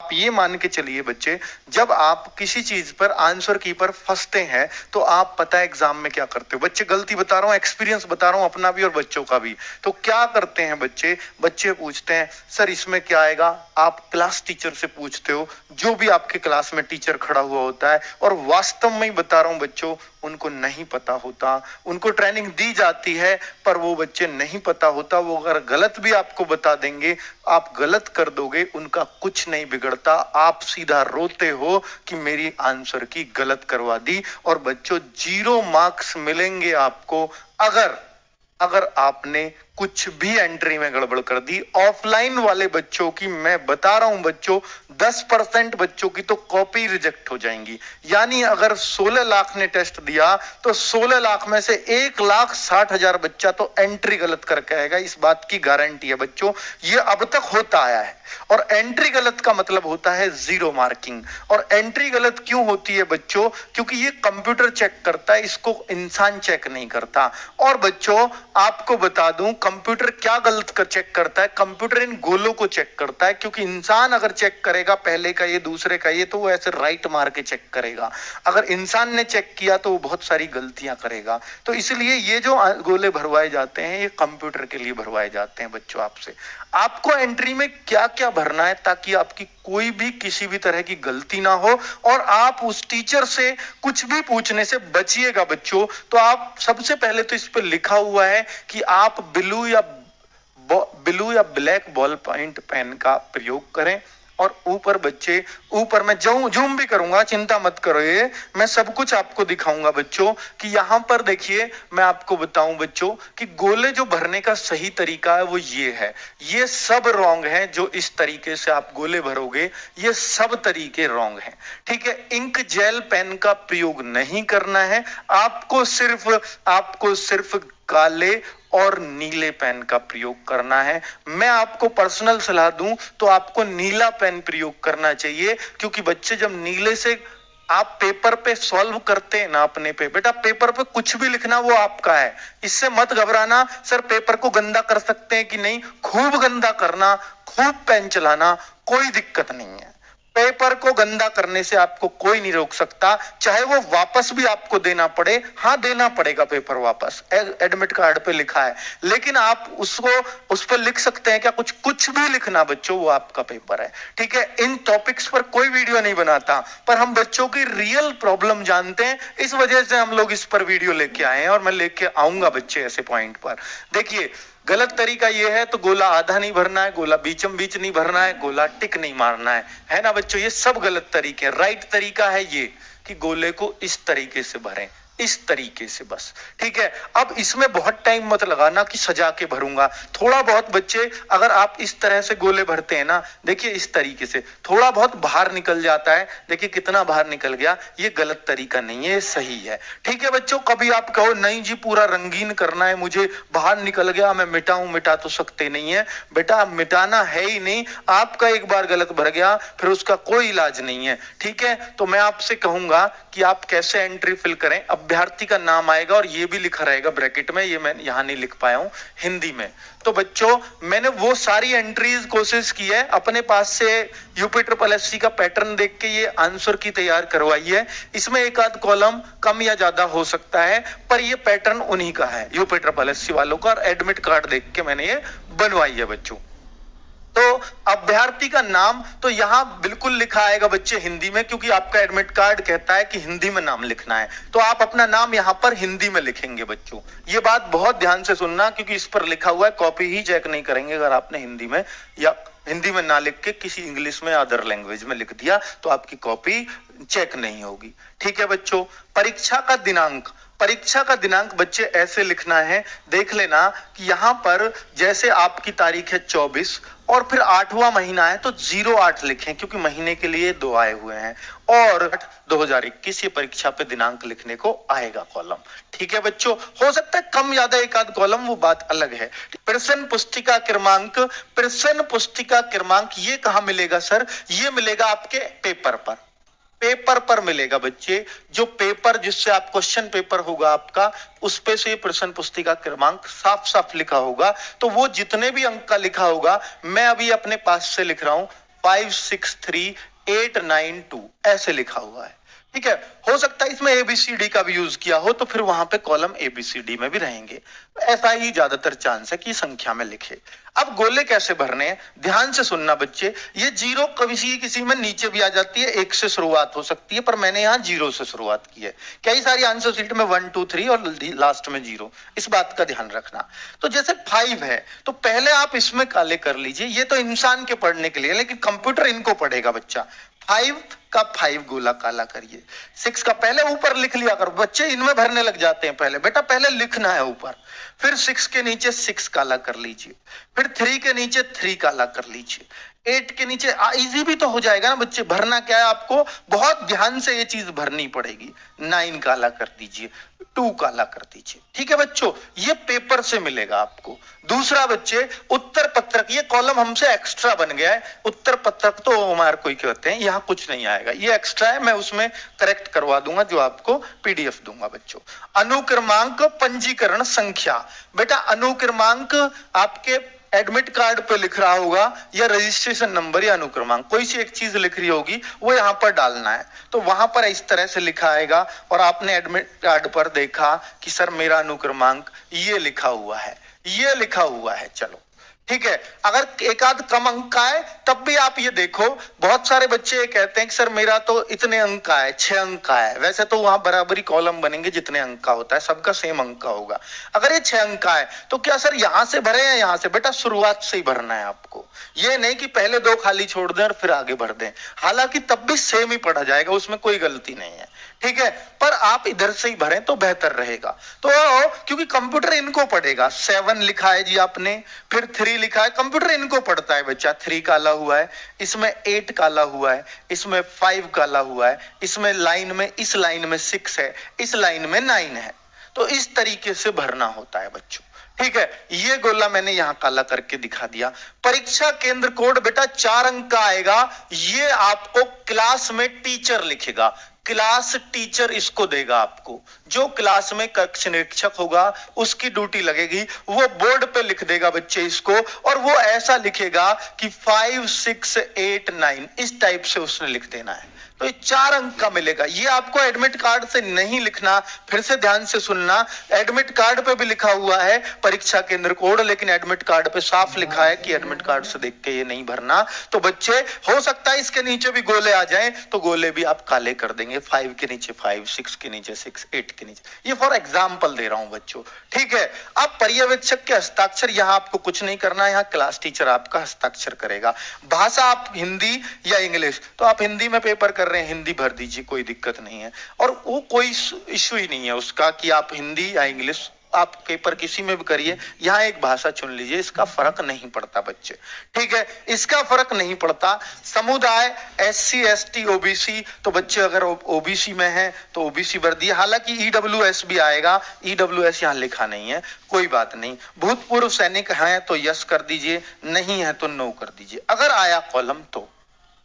आप ये मान के चलिए बच्चे, जब आप किसी चीज पर आंसर की पर फंसते हैं तो आप पता है एग्जाम में क्या करते हो बच्चे, गलती बता रहा हूँ, एक्सपीरियंस बता रहा हूँ अपना भी और बच्चों का भी। तो क्या करते हैं बच्चे, बच्चे पूछते हैं सर इसमें क्या आएगा, आप क्लास टीचर से पूछते हो, जो भी आपके क्लास में टीचर खड़ा हुआ होता है, और वास्तव में ही बता रहा हूं बच्चों, उनको नहीं पता होता, उनको ट्रेनिंग दी जाती है पर वो बच्चे नहीं पता होता, वो अगर गलत भी आपको बता देंगे, आप गलत कर दोगे, उनका कुछ नहीं बिगड़ता, आप सीधा रोते हो कि मेरी आंसर की गलत करवा दी। और बच्चों 0 मार्क्स मिलेंगे आपको अगर आपने कुछ भी एंट्री में गड़बड़ कर दी। ऑफलाइन वाले बच्चों की मैं बता रहा हूं बच्चों, 10% बच्चों की तो कॉपी रिजेक्ट हो जाएंगी। यानी अगर 16 लाख ने टेस्ट दिया तो 16 लाख में से 1,60,000 बच्चा तो एंट्री गलत करके आएगा, इस बात की गारंटी है बच्चों। ये अब तक होता आया है। और एंट्री गलत का मतलब होता है 0 मार्किंग। और एंट्री गलत क्यों होती है बच्चों, क्योंकि ये कंप्यूटर चेक करता है, इसको इंसान चेक नहीं करता। और बच्चों आपको बता दूं, कंप्यूटर क्या गलत कर चेक करता है, कंप्यूटर इन गोलों को चेक करता है, क्योंकि इंसान अगर चेक करेगा पहले का ये दूसरे का ये, तो वो ऐसे राइट मार के चेक करेगा। अगर इंसान ने चेक किया तो वो बहुत सारी गलतियां करेगा। तो इसलिए ये जो गोले भरवाए जाते हैं ये कंप्यूटर के लिए भरवाए जाते हैं बच्चों। आपसे आपको एंट्री में क्या क्या भरना है ताकि आपकी कोई भी किसी भी तरह की गलती ना हो और आप उस टीचर से कुछ भी पूछने से बचिएगा बच्चों। तो आप सबसे पहले तो इस पे लिखा हुआ है कि आप ब्लू या ब्लैक बॉल पॉइंट पेन का प्रयोग करें। और ऊपर बच्चे, ऊपर मैं जूम भी करूंगा, चिंता मत करो, ये मैं सब कुछ आपको दिखाऊंगा बच्चों कि यहां पर देखिए, मैं आपको बताऊं बच्चों कि गोले जो भरने का सही तरीका है वो ये है। ये सब रॉन्ग है, जो इस तरीके से आप गोले भरोगे ये सब तरीके रॉन्ग हैं। ठीक है, इंक जेल पेन का प्रयोग नहीं करना है, आपको सिर्फ काले और नीले पेन का प्रयोग करना है। मैं आपको पर्सनल सलाह दूं तो आपको नीला पेन प्रयोग करना चाहिए, क्योंकि बच्चे जब नीले से आप पेपर पे सॉल्व करते हैं ना अपने पे, बेटा पेपर पे कुछ भी लिखना वो आपका है, इससे मत घबराना। सर पेपर को गंदा कर सकते हैं कि नहीं, खूब गंदा करना, खूब पेन चलाना, कोई दिक्कत नहीं है। पेपर को गंदा करने से आपको कोई नहीं रोक सकता, चाहे वो वापस भी आपको देना पड़े, हाँ देना पड़ेगा पेपर वापस, एडमिट कार्ड पे लिखा है, लेकिन आप उस पर लिख सकते हैं क्या, कुछ भी लिखना बच्चों, वो आपका पेपर है। ठीक है, इन टॉपिक्स पर कोई वीडियो नहीं बनाता, पर हम बच्चों की रियल प्रॉब्लम जानते हैं, इस वजह से हम लोग इस पर वीडियो लेके आए हैं और मैं लेके आऊंगा बच्चे ऐसे पॉइंट पर। देखिए गलत तरीका ये है तो गोला आधा नहीं भरना है, गोला बीचम बीच नहीं भरना है, गोला टिक नहीं मारना है ना बच्चों, ये सब गलत तरीके हैं। राइट तरीका है ये कि गोले को इस तरीके से भरें, इस तरीके से बस। ठीक है, अब इसमें बहुत टाइम मत लगाना कि सजा के भरूंगा, थोड़ा बहुत बच्चे अगर आप इस तरह से गोले भरते हैं ना, देखिए इस तरीके से थोड़ा बहुत बाहर निकल जाता है, देखिए कितना बाहर निकल गया, ये गलत तरीका नहीं है, ये सही है। ठीक है बच्चों, कभी आप कहो नहीं जी पूरा रंगीन करना है मुझे, बाहर निकल गया मैं मिटा तो सकते नहीं है, बेटा मिटाना है ही नहीं, आपका एक बार गलत भर गया फिर उसका कोई इलाज नहीं है। ठीक है, तो मैं आपसे कहूंगा कि आप कैसे एंट्री फिल करें। अभ्यर्थी का नाम आएगा और ये भी लिखा रहेगा ब्रैकेट में, ये मैं यहां नहीं लिख पाया हूं हिंदी में। तो बच्चों मैंने वो सारी एंट्रीज कोशिश की है, अपने पास से यूपी ट्रिपल एससी का पैटर्न देख के ये आंसर की तैयार करवाई है। इसमें एक आध कॉलम कम या ज्यादा हो सकता है, पर ये पैटर्न उन्हीं का है, यूपी ट्रिपल एससी वालों का, और एडमिट कार्ड देख के मैंने ये बनवाई है बच्चों। तो अभ्यर्थी का नाम तो यहां बिल्कुल लिखा आएगा बच्चे हिंदी में, क्योंकि आपका एडमिट कार्ड कहता है कि हिंदी में नाम लिखना है, तो आप अपना नाम यहां पर हिंदी में लिखेंगे बच्चों। ये बात बहुत ध्यान से सुनना, क्योंकि इस पर लिखा हुआ है, कॉपी ही चेक नहीं करेंगे। अगर आपने हिंदी में या हिंदी में ना लिख के किसी इंग्लिश में अदर लैंग्वेज में लिख दिया तो आपकी कॉपी चेक नहीं होगी। ठीक है बच्चों, परीक्षा का दिनांक बच्चे ऐसे लिखना है, देख लेना कि यहां पर जैसे आपकी तारीख है 24 और फिर 8वां महीना है तो 08 लिखें, क्योंकि महीने के लिए 2 आए हुए हैं, और 2021 ये परीक्षा पे दिनांक लिखने को आएगा कॉलम। ठीक है बच्चों, हो सकता है कम ज्यादा एक आध कॉलम, वो बात अलग है। प्रश्न पुस्तिका क्रमांक ये कहां मिलेगा सर, ये मिलेगा आपके पेपर पर मिलेगा बच्चे। जो पेपर जिससे आप क्वेश्चन पेपर होगा आपका, उस पे से प्रश्न पुस्तिका क्रमांक साफ साफ लिखा होगा। तो वो जितने भी अंक का लिखा होगा, मैं अभी अपने पास से लिख रहा हूं 563892 ऐसे लिखा हुआ है। ठीक है, हो सकता है इसमें ABCD का भी यूज किया हो, तो फिर वहां पे कॉलम ABCD में भी रहेंगे। ऐसा ही ज्यादातर चांस है कि संख्या में लिखे। अब गोले कैसे भरने हैं, ध्यान से सुनना बच्चे। ये जीरो कभी किसी में नीचे भी आ जाती है, 1 से शुरुआत हो सकती है, पर मैंने यहाँ 0 से शुरुआत की है। कई सारी आंसर शीट में 1 2 3 और लास्ट में 0, इस बात का ध्यान रखना। तो जैसे 5 है तो पहले आप इसमें काले कर लीजिए, ये तो इंसान के पढ़ने के लिए, लेकिन कंप्यूटर इनको पढ़ेगा बच्चा। 5 का 5 गोला काला करिए। 6 का पहले ऊपर लिख लिया करो, बच्चे इनमें भरने लग जाते हैं। पहले बेटा पहले लिखना है ऊपर, फिर 6 के नीचे 6 काला कर लीजिए, फिर 3 के नीचे 3 काला कर लीजिए, 8 के नीचे इजी भी तो हो जाएगा ना बच्चे। भरना क्या है, आपको बहुत ध्यान से ये चीज भरनी पड़ेगी। 9 काला कर दीजिए, 2 काला कर दीजिए। ठीक है बच्चों, ये पेपर से मिलेगा आपको। दूसरा बच्चे, उत्तर पत्रक, ये कॉलम हमसे एक्स्ट्रा बन गया है। उत्तर पत्रक तो हमारे कोई कहते हैं, यहाँ कुछ नहीं आएगा, ये एक्स्ट्रा है, मैं उसमें करेक्ट करवा दूंगा, जो आपको PDF दूंगा बच्चों। अनुक्रमांक पंजीकरण संख्या, बेटा अनुक्रमांक आपके एडमिट कार्ड पे लिख रहा होगा, या रजिस्ट्रेशन नंबर या अनुक्रमांक, कोई सी एक चीज लिख रही होगी, वो यहाँ पर डालना है। तो वहां पर इस तरह से लिखा आएगा, और आपने एडमिट कार्ड पर देखा कि सर मेरा अनुक्रमांक ये लिखा हुआ है, ये लिखा हुआ है। चलो ठीक है, अगर एक आध कम अंक का है तब भी आप ये देखो, बहुत सारे बच्चे ये कहते हैं कि सर मेरा तो इतने अंक का है, 6 अंक का है। वैसे तो वहां बराबरी कॉलम बनेंगे, जितने अंक का होता है सबका सेम अंक का होगा। अगर ये 6 अंक का है तो क्या सर यहां से भरे या यहां से, बेटा शुरुआत से ही भरना है आपको। ये नहीं कि पहले 2 खाली छोड़ दें और फिर आगे भर दें, हालांकि तब भी सेम ही पढ़ा जाएगा, उसमें कोई गलती नहीं है। ठीक है, पर आप इधर से ही भरें तो बेहतर रहेगा। तो क्योंकि कंप्यूटर इनको पढ़ेगा। 7 लिखा है जी आपने, फिर 3 लिखा है, कंप्यूटर इनको पढ़ता है बच्चा। 3 काला हुआ है, इसमें 8 काला हुआ है, इसमें 5 काला हुआ है, इसमें लाइन में, इस लाइन में 6 है, इस लाइन में 9 है। तो इस तरीके से भरना होता है बच्चों। ठीक है, ये गोला मैंने यहां काला करके दिखा दिया। परीक्षा केंद्र कोड बेटा 4 अंक का आएगा, ये आपको क्लास में टीचर लिखेगा, क्लास टीचर इसको देगा आपको। जो क्लास में कक्ष निरीक्षक होगा उसकी ड्यूटी लगेगी, वो बोर्ड पे लिख देगा बच्चे इसको, और वो ऐसा लिखेगा कि 5 6 8 9, इस टाइप से उसने लिख देना है। तो ये 4 अंक का मिलेगा। ये आपको एडमिट कार्ड से नहीं लिखना, फिर से ध्यान से सुनना। एडमिट कार्ड पे भी लिखा हुआ है परीक्षा केंद्र कोड, लेकिन एडमिट कार्ड पे साफ लिखा है कि एडमिट कार्ड से देख के ये नहीं भरना। तो बच्चे हो सकता है इसके नीचे भी गोले आ जाएं, तो गोले भी आप काले कर देंगे। 5 के नीचे 5, 6 के नीचे 6, 8 के नीचे, ये फॉर एग्जाम्पल दे रहा हूं बच्चों। ठीक है, अब पर्यवेक्षक के हस्ताक्षर, यहाँ आपको कुछ नहीं करना है, यहाँ क्लास टीचर आपका हस्ताक्षर करेगा। भाषा आप हिंदी या इंग्लिश, तो आप हिंदी में पेपर कर रहे हैं, हिंदी भर दीजिए, कोई दिक्कत नहीं है। और वो कोई इश्यू ही नहीं है उसका कि आप हिंदी या इंग्लिश, आप पेपर किसी में भी करिए, यहाँ एक भाषा चुन लीजिए, इसका फर्क नहीं पड़ता बच्चे। ठीक है, इसका फर्क नहीं पड़ता। समुदाय SC ST OBC, तो बच्चे अगर OBC में है तो OBC भर दिए, हालांकि EWS भी आएगा, EWS यहाँ लिखा नहीं है, कोई बात नहीं। भूतपूर्व सैनिक हैं तो यस कर दीजिए, नहीं है तो नो कर दीजिए। अगर आया कॉलम तो,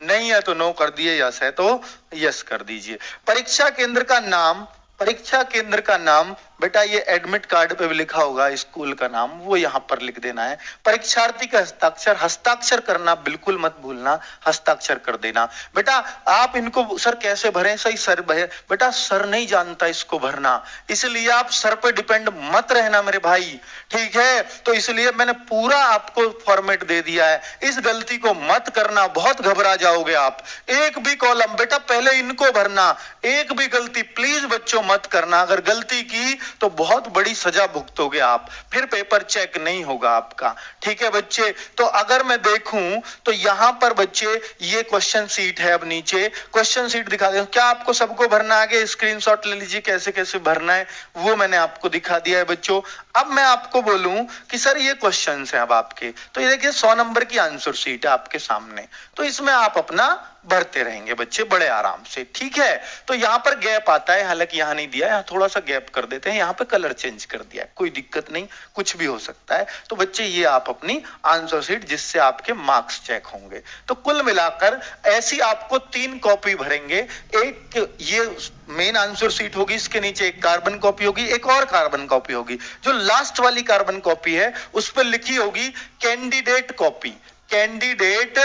नहीं है तो नो कर दिए, यस है तो यस कर दीजिए। परीक्षा केंद्र का नाम, परीक्षा केंद्र का नाम बेटा ये एडमिट कार्ड पे भी लिखा होगा, स्कूल का नाम, वो यहाँ पर लिख देना है। परीक्षार्थी का हस्ताक्षर, हस्ताक्षर करना बिल्कुल मत भूलना, हस्ताक्षर कर देना। बेटा आप इनको सर कैसे भरें, सही सर भरे, बेटा सर नहीं जानता इसको भरना, इसलिए आप सर पे डिपेंड मत रहना मेरे भाई। ठीक है, तो इसलिए मैंने पूरा आपको फॉर्मेट दे दिया है, इस गलती को मत करना, बहुत घबरा जाओगे आप। एक भी कॉलम बेटा पहले इनको भरना, एक भी गलती प्लीज बच्चों मत करना। अगर गलती की तो बहुत बड़ी सजा भुगतोगे आप, फिर पेपर चेक नहीं होगा आपका। ठीक है बच्चे, तो अगर मैं देखूं तो यहां पर बच्चे ये क्वेश्चन सीट है, अब नीचे क्वेश्चन सीट दिखा दे। क्या आपको सबको भरना, आगे स्क्रीनशॉट ले लीजिए कैसे कैसे भरना है, वो मैंने आपको दिखा दिया है बच्चों। अब मैं आपको बोलूं कि सर ये क्वेश्चन है अब आपके, तो ये देखिए 100 नंबर की आंसर सीट है आपके सामने, तो इसमें आप अपना भरते रहेंगे बच्चे बड़े आराम से। ठीक है, तो यहाँ पर गैप आता है, हालांकि यहाँ नहीं दिया, यहाँ थोड़ा सा गैप कर देते हैं, यहाँ पे कलर चेंज कर दिया है, कोई दिक्कत नहीं, कुछ भी हो सकता है। तो बच्चे ये आप अपनी आंसर शीट, जिससे आपके मार्क्स चेक होंगे। तो कुल मिलाकर ऐसी आपको 3 कॉपी भरेंगे। एक ये मेन आंसर शीट होगी, इसके नीचे एक कार्बन कॉपी होगी, एक और कार्बन कॉपी होगी। जो लास्ट वाली कार्बन कॉपी है उस पर लिखी होगी कैंडिडेट कॉपी, कैंडिडेट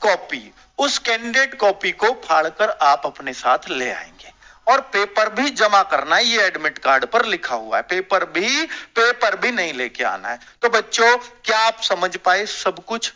कॉपी, उस कैंडिडेट कॉपी को फाड़कर आप अपने साथ ले आएंगे और पेपर भी जमा करना है, ये एडमिट कार्ड पर लिखा हुआ है, पेपर भी नहीं लेके आना है। तो बच्चों क्या आप समझ पाए सब कुछ?